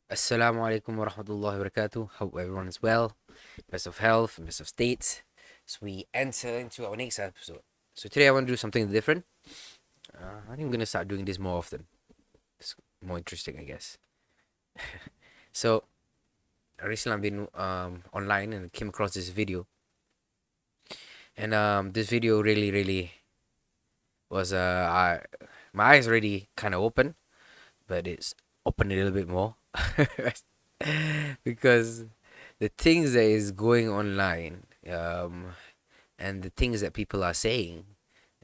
Assalamu alaikum wa rahmatullahi wa barakatuh. Hope everyone is well, best of health, best of states. So we enter into our next episode. So today I want to do something different. I think I'm gonna start doing this more often. It's more interesting, I guess. So recently I've been online and came across this video, and this video really was my eyes already kind of open, but it's open a little bit more because the things that is going online and the things that people are saying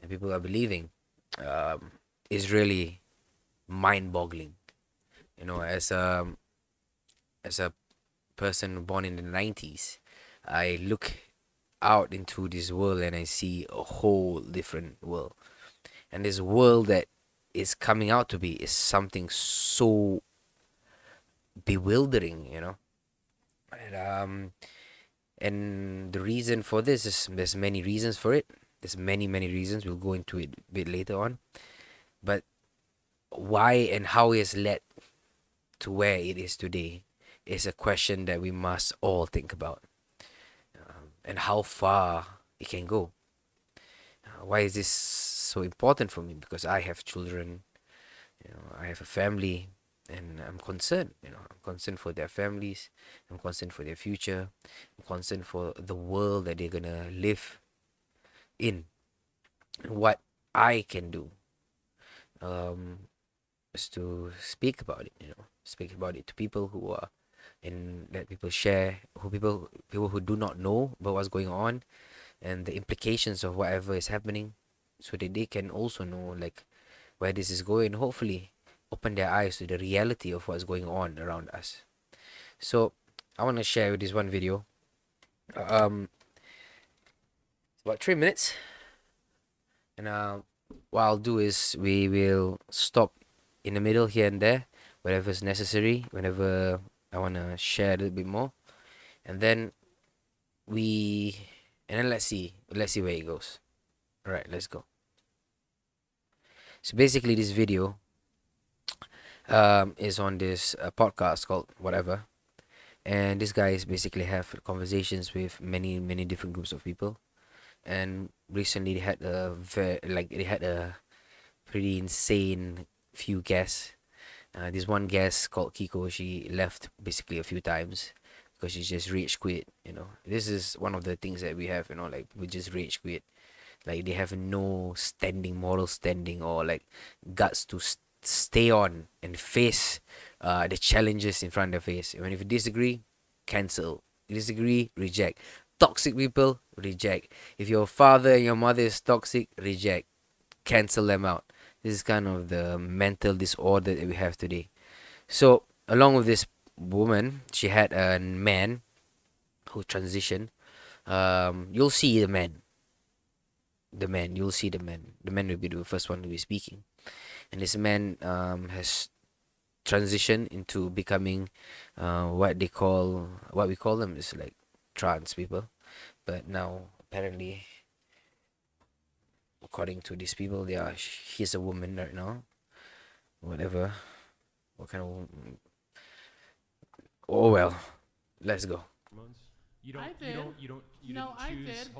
and people are believing um, is really mind-boggling. You know, as a person born in the 90s, I look out into this world and I see a whole different world. And this world that is coming out to be is something so bewildering, you know. And the reason for this is there's many reasons for it. There's many reasons. We'll go into it a bit later on. But why and how it's led to where it is today is a question that we must all think about, and how far it can go. Why is this so important for me? Because I have children, I have a family, and I'm concerned. I'm concerned for their families. I'm concerned for their future. I'm concerned for the world that they're gonna live in, and what I can do um, is to speak about it. Speak about it to people who are, and let people share, people who do not know about what's going on and the implications of whatever is happening, so that they can also know like where this is going. Hopefully, open their eyes to the reality of what's going on around us. So I want to share with this one video. It's about 3 minutes, and what I'll do is we will stop in the middle here and there, wherever is necessary, whenever I want to share a little bit more, and then we and then let's see where it goes. All right, let's go. So basically, this video is on this podcast called whatever, and these guys basically have conversations with many different groups of people. And recently, they had a pretty insane few guests. This one guest called Kiko, she left basically a few times because she just rage quit. This is one of the things that we have. Like we just rage quit. Like they have no moral standing, or like guts to stay on and face the challenges in front of their face. When if you disagree, cancel. Disagree, reject. Toxic people, reject. If your father and your mother is toxic, reject. Cancel them out. This is kind of the mental disorder that we have today. So, along with this woman, she had a man who transitioned. You'll see the man. You'll see the man. The man will be the first one to be speaking. And this man has transitioned into becoming what we call them is like trans people. But now, apparently, according to these people, he's a woman right now. Whatever. What kind of. Oh well. Let's go. Hormones. You don't. I You did. don't. You don't. You No, didn't I choose. did.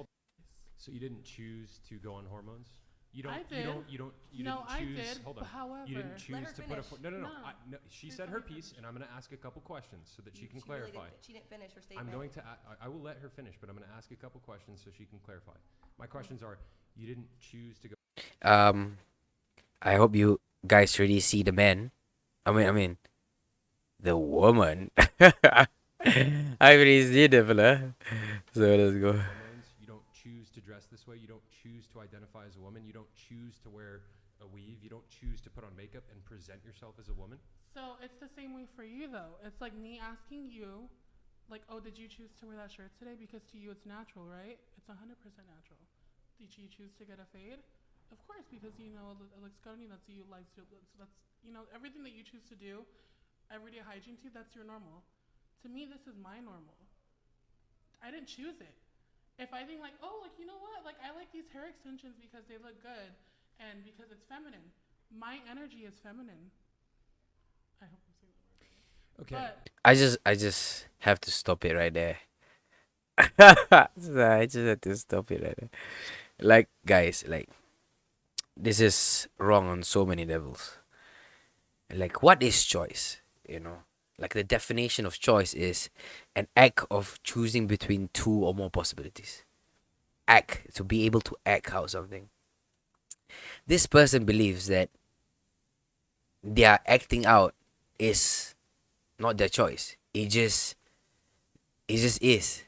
So you didn't choose to go on hormones. You don't. I You did. don't. You don't. You No, didn't I choose. did. Hold on. However, You didn't Let choose her to put a. finish. No. No. No. She Please said let her her piece, finish. and I'm going to ask a couple questions so that she can Really clarify. she didn't finish her I'm statement. going to. I will let her finish, but I'm going to ask a couple questions so she can clarify. My questions are: you didn't choose to go. I hope you guys really see the man. I mean, the woman. I really see the fella. So let's go. Hormones. You don't choose to dress this way. You don't choose to identify as a woman. You don't choose to wear a weave. You don't choose to put on makeup and present yourself as a woman. So it's the same way for you, though. It's like me asking you, like, oh, did you choose to wear that shirt today? Because to you, it's natural, right? It's 100% natural. Did you choose to get a fade? Of course, because it looks good on you. That's you likes you. So that's everything that you choose to do, everyday hygiene to you. That's your normal. To me, this is my normal. I didn't choose it. If I think like, oh, like you know what, like I like these hair extensions because they look good. And because it's feminine, my energy is feminine. I hope I'm saying the word right. Okay. But I just have to stop it right there. I just have to stop it right there. Like, guys, like, this is wrong on so many levels. Like, what is choice? You know, like, the definition of choice is an act of choosing between two or more possibilities. Act, to be able to act out something. This person believes that their acting out is not their choice. It just is.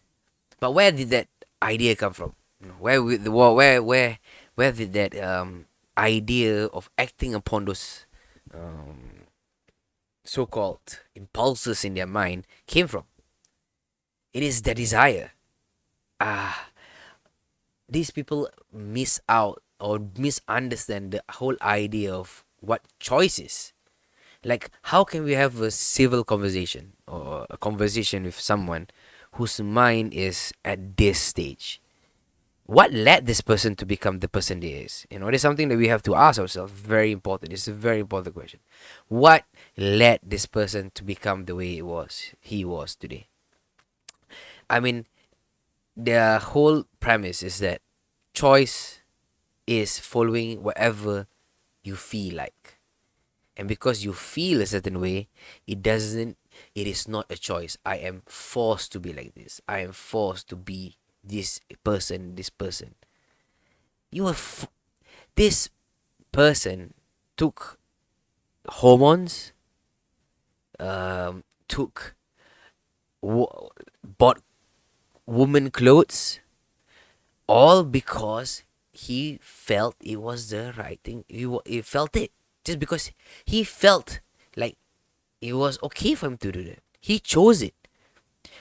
But where did that idea come from? You know, where did that idea of acting upon those um, so-called impulses in their mind came from? It is the desire. Ah, these people miss out or misunderstand the whole idea of what choice is. Like, how can we have a civil conversation or a conversation with someone whose mind is at this stage? What led this person to become the person they is? You know, there's something that we have to ask ourselves. Very important. It's a very important question. What led this person to become the way he was today? I mean, the whole premise is that choice is following whatever you feel like. And because you feel a certain way, it is not a choice. I am forced to be like this. I am forced to be this person. You are, this person took hormones, took, bought woman clothes, all because he felt it was the right thing. He felt it just because he felt like it was okay for him to do that. He chose it.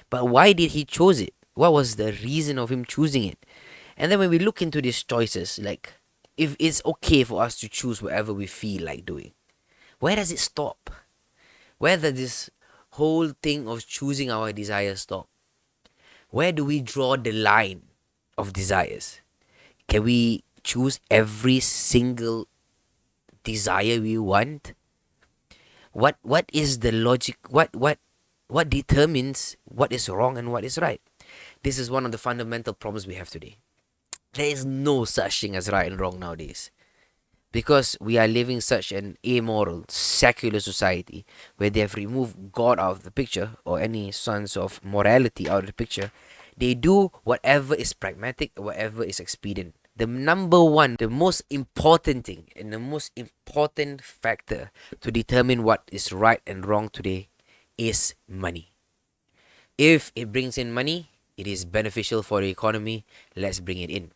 But why did he choose it? What was the reason of him choosing it? And then when we look into these choices, like, if it's okay for us to choose whatever we feel like doing, where does it stop? Where does this whole thing of choosing our desires stop? Where do we draw the line of desires? Can we choose every single desire we want? What is the logic? What determines what is wrong and what is right? This is one of the fundamental problems we have today. There is no such thing as right and wrong nowadays. Because we are living such an amoral, secular society where they have removed God out of the picture or any sense of morality out of the picture, they do whatever is pragmatic, whatever is expedient. The number one, the most important thing, and the most important factor to determine what is right and wrong today is money. If it brings in money, it is beneficial for the economy, let's bring it in.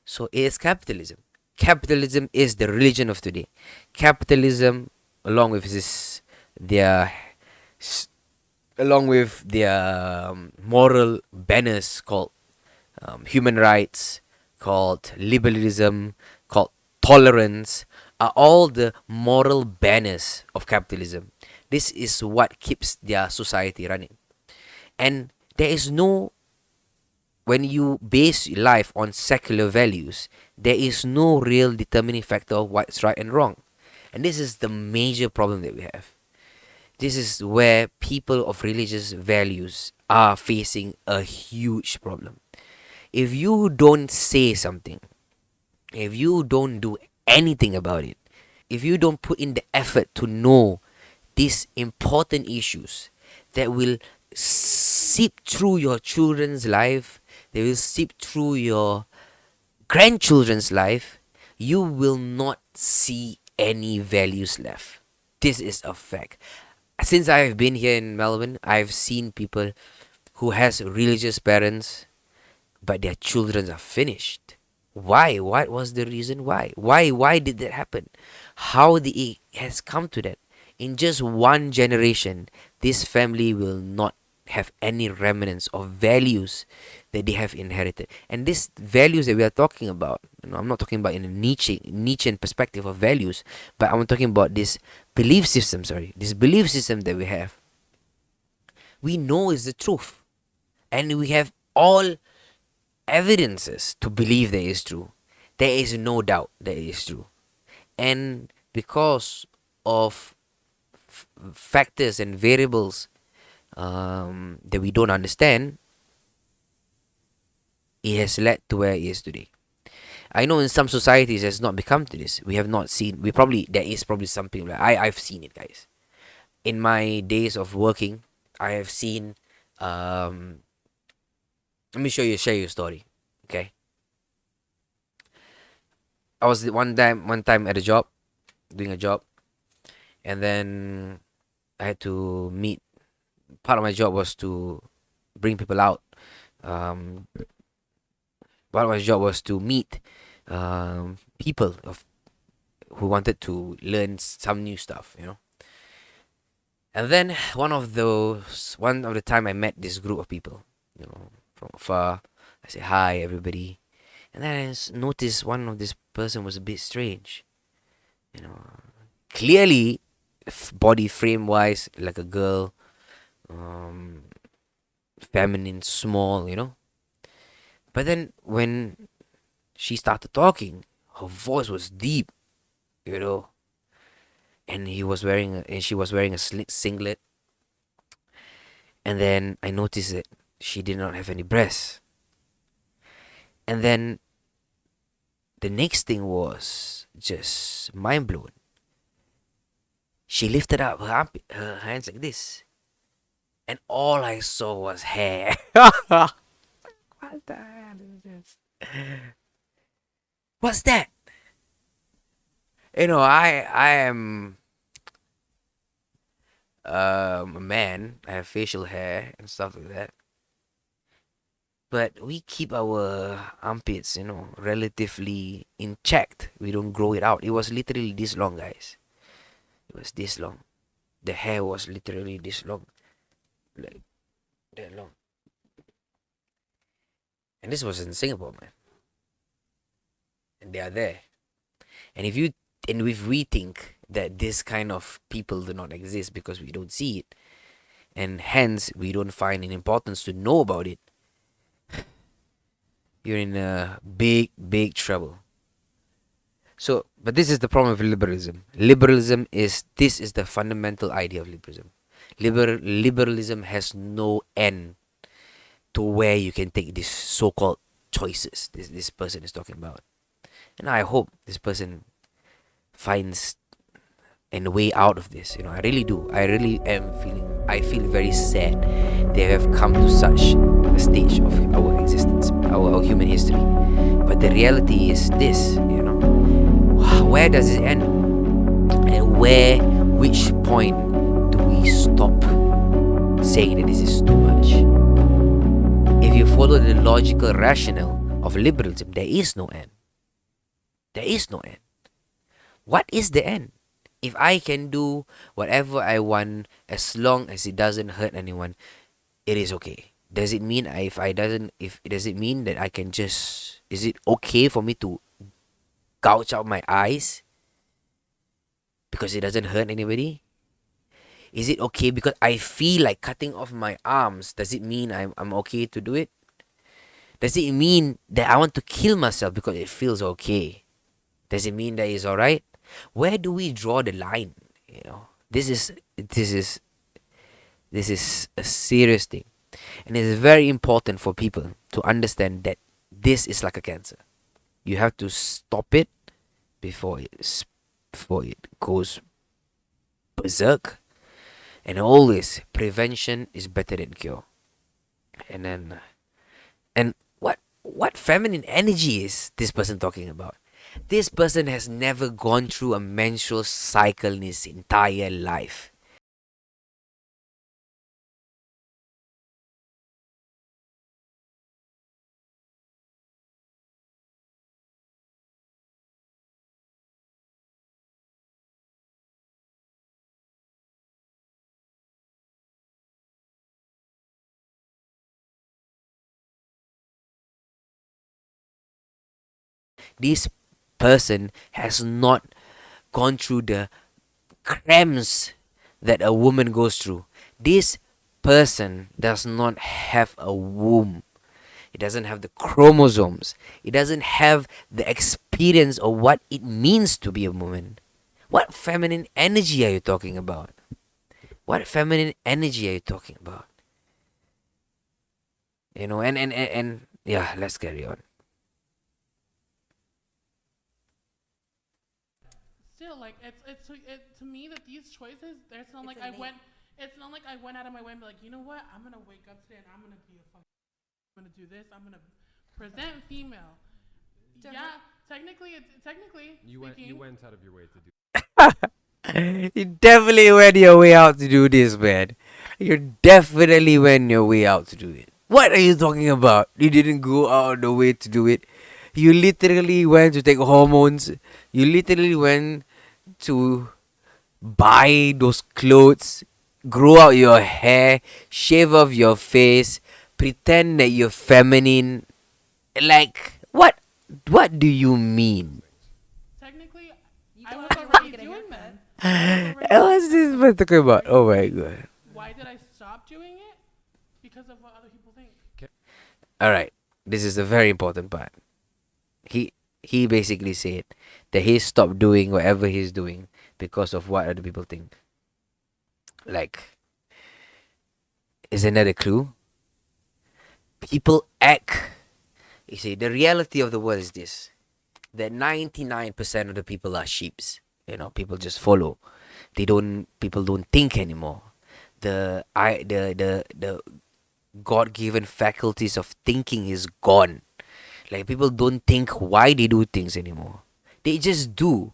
So it is capitalism. Capitalism is the religion of today. Capitalism, along with this, their, along with their moral banners called human rights, called liberalism, called tolerance, are all the moral banners of capitalism. This is what keeps their society running. And there is no, when you base life on secular values, there is no real determining factor of what's right and wrong. And this is the major problem that we have. This is where people of religious values are facing a huge problem. If you don't say something, if you don't do anything about it, if you don't put in the effort to know these important issues that will seep through your children's life, they will seep through your grandchildren's life, you will not see any values left. This is a fact. Since I have been here in Melbourne, I've seen people who has religious parents, but their children are finished. Why? What was the reason why? Why did that happen? How did it has come to that? In just one generation, this family will not have any remnants of values that they have inherited. And these values that we are talking about, I'm not talking about in a Nietzschean perspective of values, but I'm talking about this this belief system that we have. We know is the truth, and we have all evidences to believe that is true. There is no doubt that it is true. And because of factors and variables that we don't understand, it has led to where it is today. I know in some societies it has not become to this. We have not seen. We probably there is probably something like I've seen it, guys. In my days of working, I have seen. Um, Let me share you a story. Okay, I was one time at a job, doing a job, and then I had to meet. Part of my job was to bring people out. Um, Part of my job was to meet people who wanted to learn some new stuff, you know. And then one of the time I met this group of people, you know, from afar. I say hi, everybody, and then noticed one of this person was a bit strange, you know. Clearly, body frame wise, like a girl, um, feminine, small, you know. But then when she started talking, her voice was deep, you know, and she was wearing a singlet. And then I noticed that she did not have any breasts. And then the next thing was just mind blowing. She lifted up her hands like this, and all I saw was hair. What the hell is this? What's that? You know, I am a man. I have facial hair and stuff like that. But we keep our armpits, you know, relatively in checked. We don't grow it out. It was literally this long, guys. It was this long. The hair was literally this long, like that long. And this was in Singapore, man. And they are there. And if we think that this kind of people do not exist because we don't see it, and hence we don't find an importance to know about it, you're in a big trouble. So, but this is the problem with liberalism. This is the fundamental idea of liberalism. Liberalism has no end to where you can take these so-called choices this person is talking about. And I hope this person finds a way out of this. You know, I really do. I feel very sad they have come to such a stage of our existence, our human history. But the reality is this, you know, where does it end? And which point do we stop saying that this is too much? If you follow the logical rationale of liberalism, there is no end. There is no end. What is the end? If I can do whatever I want as long as it doesn't hurt anyone, it is okay. Does it mean does it mean that I can just, is it okay for me to gouge out my eyes because it doesn't hurt anybody? Is it okay because I feel like cutting off my arms? Does it mean I'm okay to do it? Does it mean that I want to kill myself because it feels okay? Does it mean that it's alright? Where do we draw the line? You know, this is a serious thing, and it is very important for people to understand that this is like a cancer. You have to stop it before it goes berserk. And always, prevention is better than cure. And then, and what feminine energy is this person talking about? This person has never gone through a menstrual cycle in his entire life. This person has not gone through the cramps that a woman goes through. This person does not have a womb. It doesn't have the chromosomes. It doesn't have the experience of what it means to be a woman. What feminine energy are you talking about? What feminine energy are you talking about? And yeah, let's carry on. Still, like to me that these choices. It's not It's like I innate. went. It's not like I went out of my way and be like, you know what? I'm gonna wake up today and I'm gonna be a fucking. I'm gonna do this. I'm gonna present female. To Yeah, technically, it's technically You speaking. went out of your way to do. You definitely went your way out to do this, man. You definitely went your way out to do it. What are you talking about? You didn't go out of the way to do it. You literally went to take hormones. You literally went to buy those clothes, grow out your hair, shave off your face, pretend that you're feminine. Like, what? What do you mean? Technically, You I go was out of your way to already get a doing haircut. them. I was already What's doing this them, man so talking about? why Oh did my I- god. Why did I stop doing it? Because of what other people think. Alright, this is a very important part. He he basically said that he stopped doing whatever he's doing because of what other people think. Like, isn't that a clue? People act. You see, the reality of the world is this: that 99% of the people are sheeps. People just follow. People don't think anymore. The God-given faculties of thinking is gone. Like, people don't think why they do things anymore. They just do.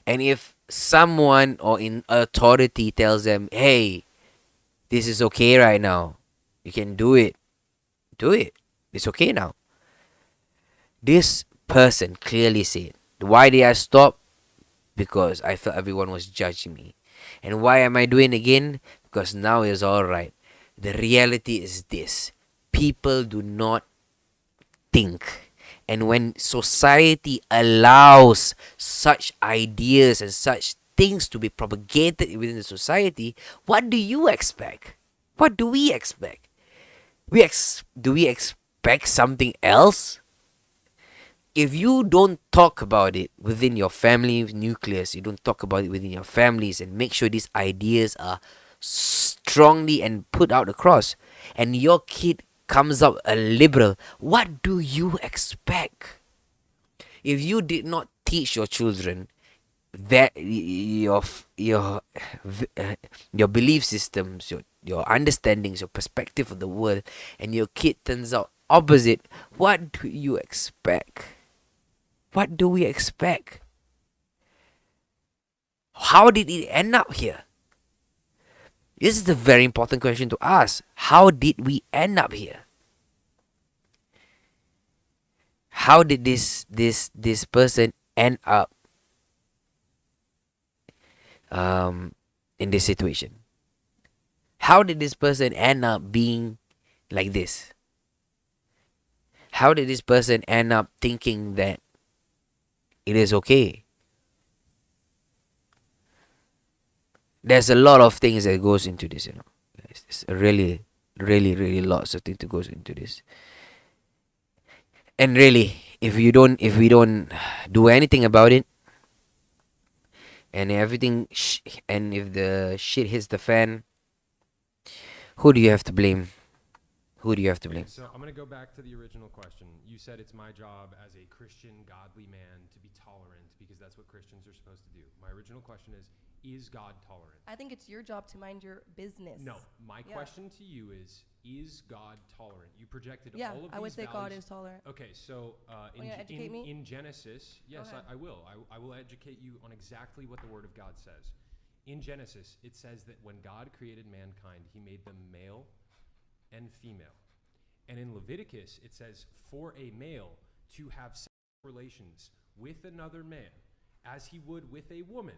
And if someone or in authority tells them, "Hey, this is okay right now. You can do it." Do it. It's okay now. This person clearly said, "Why did I stop? Because I felt everyone was judging me. And why am I doing it again? Because now it's alright." The reality is this: people do not think. And when society allows such ideas and such things to be propagated within the society, what do you expect? What do we expect? Do we expect something else? If you don't talk about it within your family nucleus, you don't talk about it within your families and make sure these ideas are strongly and put out across, and your kid comes up a liberal, what do you expect? If you did not teach your children that your belief systems, your understandings, your perspective of the world, and your kid turns out opposite, what do you expect? What do we expect? How did it end up here? This is a very important question to ask. How did we end up here? How did this person end up in this situation? How did this person end up being like this? How did this person end up thinking that it is okay? There's a lot of things that goes into this, guys. There's really, really, really lots of things that goes into this. And really, if we don't do anything about it, and and if the shit hits the fan, who do you have to blame? Who do you have to blame? So I'm going to go back to the original question. You said it's my job as a Christian, godly man to be tolerant because that's what Christians are supposed to do. My original question is God tolerant? I think it's your job to mind your business. No, my Yeah. question to you is God tolerant? You projected Yeah, all of these I would say God values- is tolerant. Okay, so you gonna educate me? in Genesis, yes, ahead. I will. I will educate you on exactly what the Word of God says. In Genesis, it says that when God created mankind, he made them male and female. And in Leviticus, it says for a male to have sexual relations with another man as he would with a woman.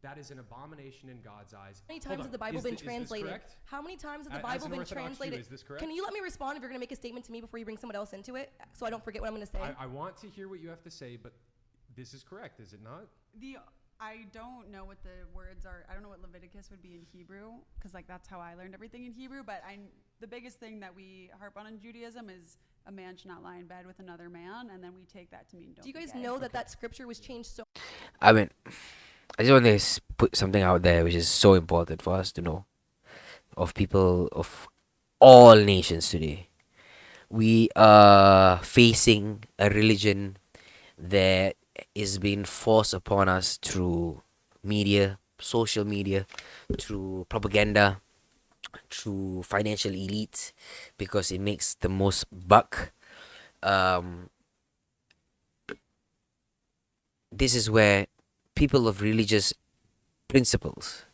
That is an abomination in God's eyes. How many Hold times on. has the Bible Is been this translated? correct? How many times has the As Bible an been Orthodox Jew, translated? is this correct? Can you let me respond if you're going to make a statement to me before you bring someone else into it so I don't forget what I'm going to say? I want to hear what you have to say, but this is correct, is it not? The I don't know what the words are. I don't know what Leviticus would be in Hebrew, because like that's how I learned everything in Hebrew. But the biggest thing that we harp on in Judaism is a man should not lie in bed with another man, and then we take that to mean don't. Do you be guys gay. know that that scripture was changed so? I mean, I just want to put something out there which is so important for us to know, of people of all nations today. We are facing a religion that is being forced upon us through media, social media, through propaganda, through financial elites, because it makes the most buck. Um, this is where people of religious principles,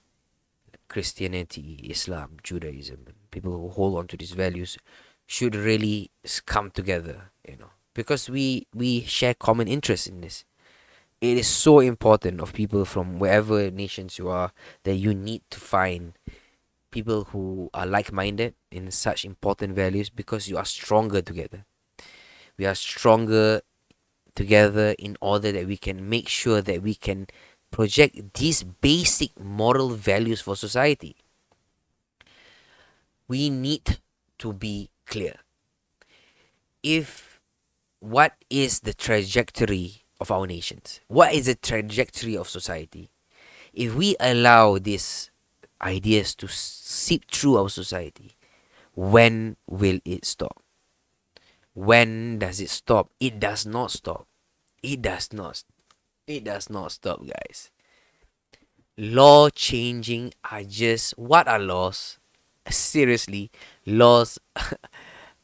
Christianity, Islam, Judaism, people who hold on to these values, should really come together, because we share common interests in this. It is so important of people from wherever nations you are, that you need to find people who are like-minded in such important values, because you are stronger together. We are stronger together in order that we can make sure that we can project these basic moral values for society. We need to be clear. If what is the trajectory of our nations? What is the trajectory of society? If we allow these ideas to seep through our society, when will it stop? When does it stop? It does not stop. It does not. It does not stop, guys. Law changing are just what are laws? Seriously, laws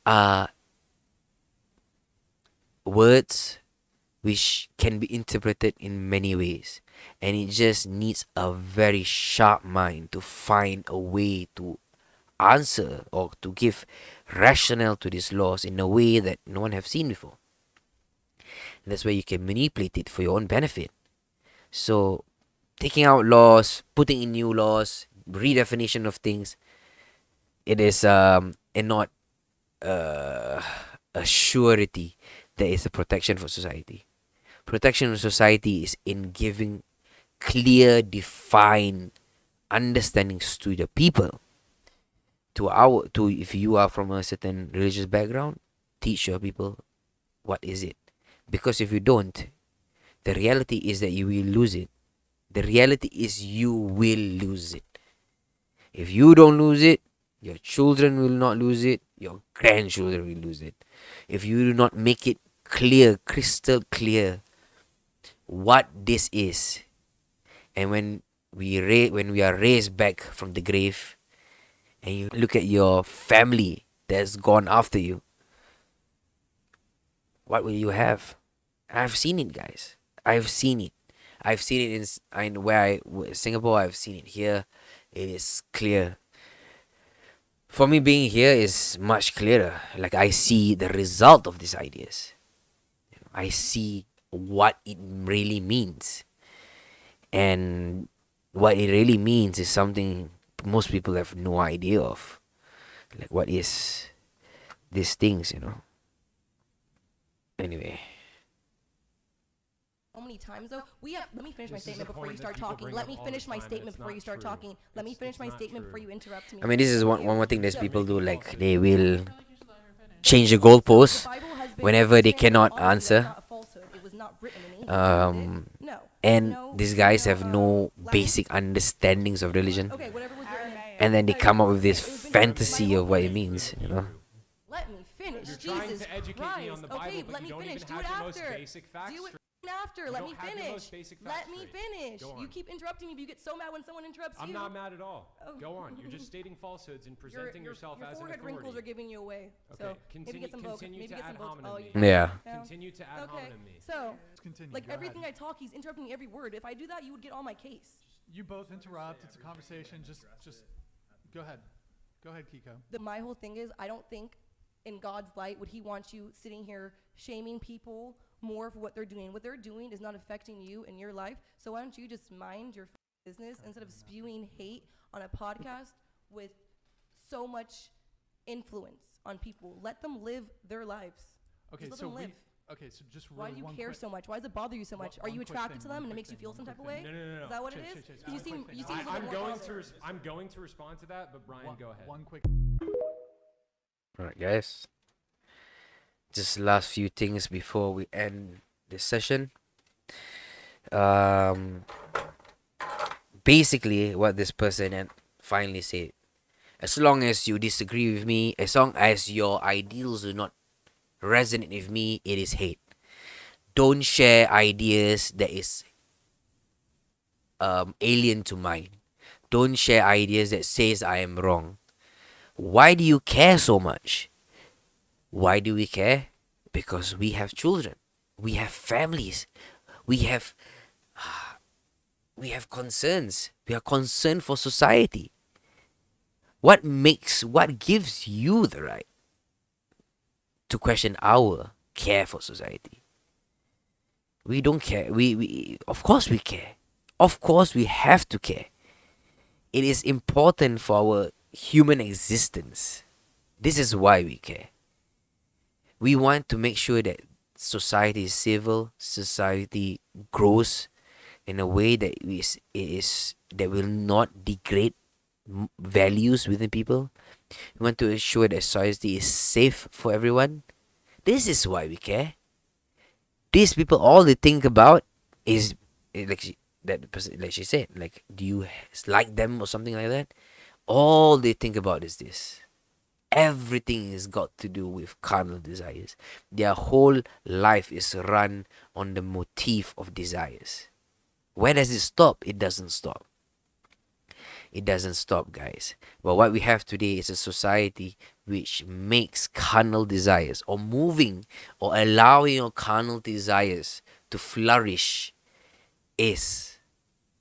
are words which can be interpreted in many ways, and it just needs a very sharp mind to find a way to answer or to give rationale to these laws in a way that no one have seen before. And that's where you can manipulate it for your own benefit. So taking out laws, putting in new laws, redefinition of things, it is and not a surety that is a protection for society. Protection of society is in giving clear, defined understandings to the people. To if you are from a certain religious background, teach your people what is it. Because if you don't, the reality is that you will lose it. The reality is you will lose it. If you don't lose it, your children will not lose it, your grandchildren will lose it. If you do not make it clear, crystal clear, what this is, and when we are raised back from the grave, and you look at your family that's gone after you, what will you have? I've seen it, guys. I've seen it. I've seen it in Singapore. I've seen it here. It is clear. For me, being here is much clearer. Like, I see the result of these ideas. I see what it really means. And what it really means is something most people have no idea of. Like, what is these things? Anyway. So many times though, let me finish my This is statement a before you point that start people talking. bring Let up me all finish the my time, and statement it's before not you start true. talking. Let me finish my not statement true. before you interrupt me. I mean, this is Thank one you. more thing that You're people do. making Like, falsehoods. they I will feel like you should let her finish. change the So the goalposts Bible has been whenever they translated cannot onto you. That's answer. not a falsehood. It was not written in English. Was it? No. And these guys have no Latin? basic understandings of religion, Okay, whatever was written in. and then they come up with this Okay, it was been fantasy of what it means. Let me finish. You're trying Jesus to educate Christ. me on the Bible, Okay, but let you me don't finish. even Do have it your most after. basic facts Do it straight. after. You Let don't me have your finish. most basic Let facts me straight. finish. Go You on. keep interrupting me. But you get so mad when someone interrupts I'm you. not mad at all. Oh. Go on. You're just stating falsehoods and presenting yourself your as an forehead authority. wrinkles are giving you away. Okay, So maybe get some continue maybe to get ad some hominem Oh, me. you have Yeah. now? Continue to ad Okay. hominem me. So, Let's continue. like Go everything ahead. I talk, he's interrupting me every word. If I do that, you would get on my case. You both interrupt. It's a conversation. Just go ahead. Go ahead, Kiko. My whole thing is, I don't think in God's light would he want you sitting here shaming people more for what they're doing. What they're doing is not affecting you in your life. So why don't you just mind your business instead of spewing hate on a podcast with so much influence on people? Let them live their lives. Okay, Just let so them live. Okay, so just Why really do you one care quick, so much? Why does it bother you so much? Are one you quick attracted thing, to one them and it quick makes you thing, feel one some type of quick way? thing. No. Is that what it Chase, is? Chase, 'Cause one quick thing. you seem a I'm little going bothered. I'm going to respond to that, but Brian, One, go ahead. one quick. Alright, guys. Just last few things before we end this session. Um, basically, what this person finally said: as long as you disagree with me, as long as your ideals do not resonate with me, it is hate. Don't share ideas that is alien to mine. Don't share ideas that says I am wrong. Why do you care so much? Why do we care? Because we have children. We have families. We have concerns. We are concerned for society. What gives you the right to question our care for society? We don't care. We of course we care. Of course we have to care. It is important for our human existence. This is why we care. We want to make sure that society is civil, society grows in a way that that will not degrade values within people. We want to ensure that society is safe for everyone. This is why we care. These people, all they think about is that person, like she said, like, do you like them or something like that? All they think about is this. Everything is got to do with carnal desires. Their whole life is run on the motif of desires. Where does it stop? It doesn't stop. It doesn't stop, guys. But what we have today is a society which makes carnal desires, or moving or allowing your carnal desires to flourish, is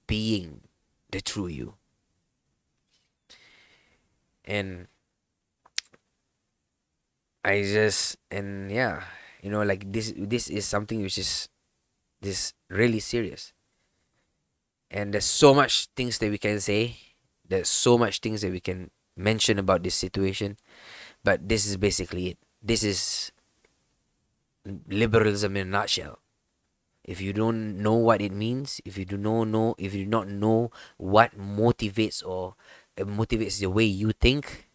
being the true you. And yeah, like this is something which is this really serious. And there's so much things that we can say. There's so much things that we can mention about this situation. But this is basically it. This is liberalism in a nutshell. If you don't know what it means, if you do not know what motivates or motivates the way you think,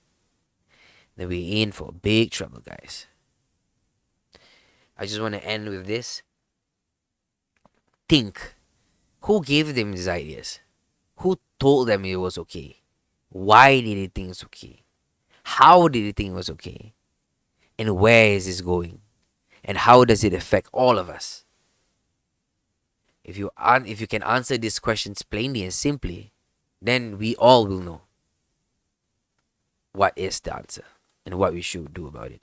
then we're in for big trouble, guys. I just want to end with this. Think. Who gave them these ideas? Who told them it was okay? Why did they think it's okay? How did they think it was okay? And where is this going? And how does it affect all of us? If you can answer these questions plainly and simply, then we all will know what is the answer and what we should do about it.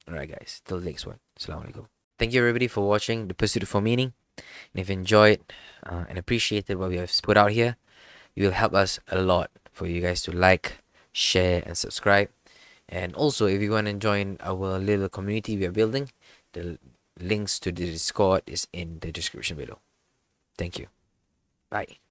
Alright, guys. Till the next one. Assalamu alaikum. Thank you, everybody, for watching The Pursuit for Meaning. And if you enjoyed and appreciated what we have put out here, it will help us a lot for you guys to like, share, and subscribe. And also, if you want to join our little community we are building, the links to the Discord is in the description below. Thank you. Bye.